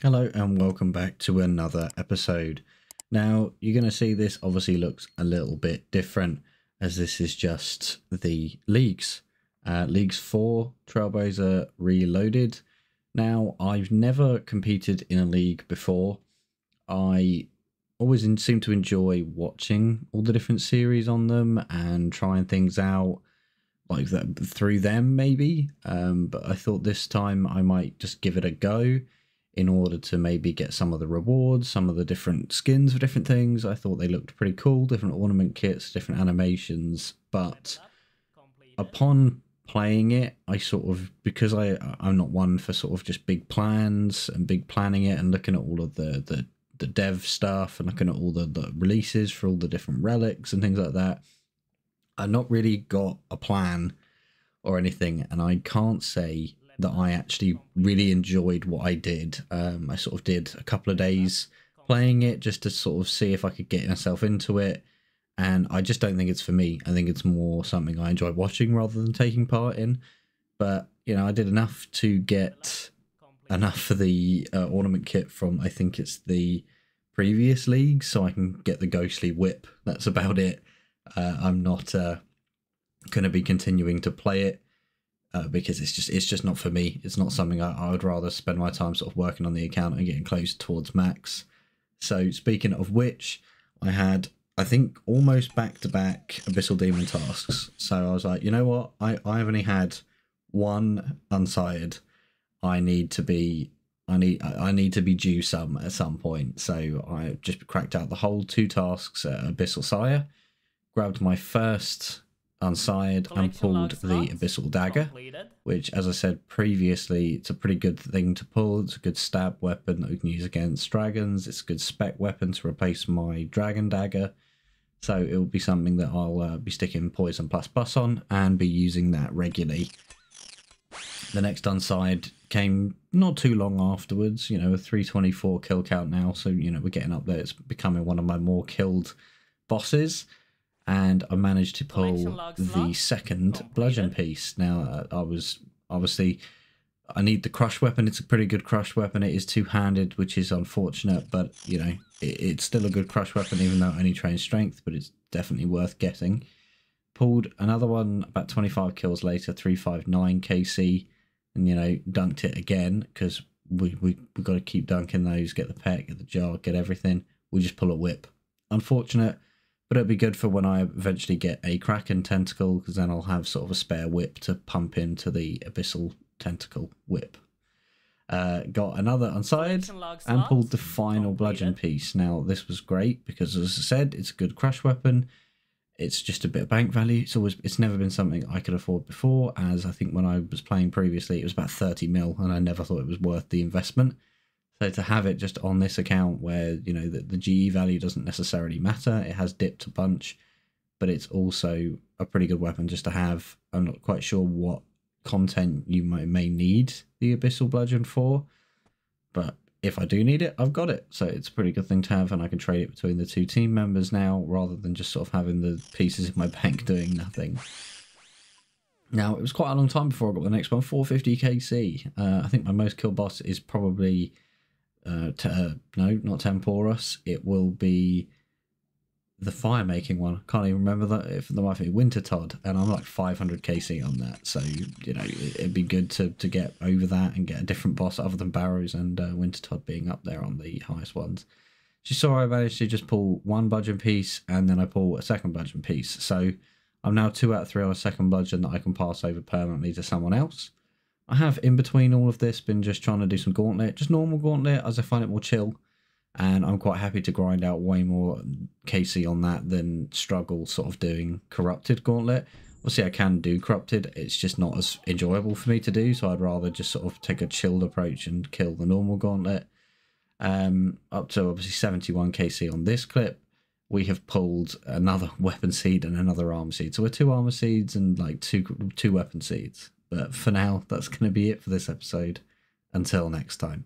Hello and welcome back to another episode. Now you're going to see this obviously looks a little bit different as this is just the leagues. Leagues 4 Trailblazer Reloaded. Now I've never competed in a league before. I always seem to enjoy watching all the different series on them and trying things out like that through them maybe. But I thought this time I might just give it a go in order to maybe get some of the rewards, some of the different skins for different things. I thought they looked pretty cool, different ornament kits, different animations, but upon playing it, I sort of, because I'm not one for sort of just big plans and big planning it and looking at all of the dev stuff and looking at all the releases for all the different relics and things like that, I've not really got a plan or anything, and I can't say that I actually really enjoyed what I did. I sort of did a couple of days playing it just to sort of see if I could get myself into it, and I just don't think it's for me. I think it's more something I enjoy watching rather than taking part in. But you know, I did enough to get enough for the ornament kit from, I think it's the previous league, so I can get the ghostly whip. That's about it. I'm not going to be continuing to play it. Because it's just not for me. It's not something I would rather spend my time sort of working on the account and getting close towards max. So speaking of which, I had, I think, almost back-to-back Abyssal Demon tasks. So I was like, you know what? I've only had one Unsired. I need to be due some at some point. So I just cracked out the whole 2 tasks at Abyssal Sire, grabbed my first Unsired and pulled the Abyssal Dagger, which, as I said previously, it's a pretty good thing to pull. It's a good stab weapon that we can use against dragons. It's a good spec weapon to replace my Dragon Dagger. So it will be something that I'll be sticking Poison plus Bus on and be using that regularly. The next Unsired came not too long afterwards, you know, a 324 kill count now. So, you know, we're getting up there. It's becoming one of my more killed bosses. And I managed to pull the second bludgeon piece. Now, I was obviously, I need the crush weapon. It's a pretty good crush weapon. It is two-handed, which is unfortunate, but you know, it's still a good crush weapon, even though it only trains strength, but it's definitely worth getting. Pulled another one about 25 kills later, 359 KC, and you know, dunked it again because we've got to keep dunking those, get the pet, get the jar, get everything. We just pull a whip. Unfortunate. But it'll be good for when I eventually get a Kraken Tentacle, because then I'll have sort of a spare whip to pump into the Abyssal Tentacle whip. Got another Unsired and pulled the final bludgeon piece. Now, this was great because, as I said, it's a good crush weapon. It's just a bit of bank value. It's never been something I could afford before, as I think when I was playing previously, it was about 30 mil, and I never thought it was worth the investment. So to have it just on this account where, you know, the GE value doesn't necessarily matter, it has dipped a bunch, but it's also a pretty good weapon just to have. I'm not quite sure what content you may need the Abyssal Bludgeon for, but if I do need it, I've got it. So it's a pretty good thing to have, and I can trade it between the 2 team members now, rather than just sort of having the pieces in my bank doing nothing. Now, it was quite a long time before I got the next one, 450 KC. I think my most kill boss is probably... no, not Temporus. It will be the fire making one. Can't even remember that. If the might be Winter Todd, and I'm like 500 KC on that. So you know, it'd be good to get over that and get a different boss other than Barrows and Winter Todd being up there on the highest ones. She saw I managed to just pull 1 bludgeon piece, and then I pull a second bludgeon piece. So I'm now 2 out of 3 on a second bludgeon that I can pass over permanently to someone else. I have, in between all of this, been just trying to do some Gauntlet, just normal Gauntlet, as I find it more chill, and I'm quite happy to grind out way more KC on that than struggle sort of doing Corrupted Gauntlet. Obviously, I can do Corrupted, it's just not as enjoyable for me to do, so I'd rather just sort of take a chilled approach and kill the normal Gauntlet. Up to obviously 71 KC on this clip. We have pulled another Weapon Seed and another Armor Seed, so we're 2 Armor Seeds and like two Weapon Seeds. But for now, that's going to be it for this episode. Until next time.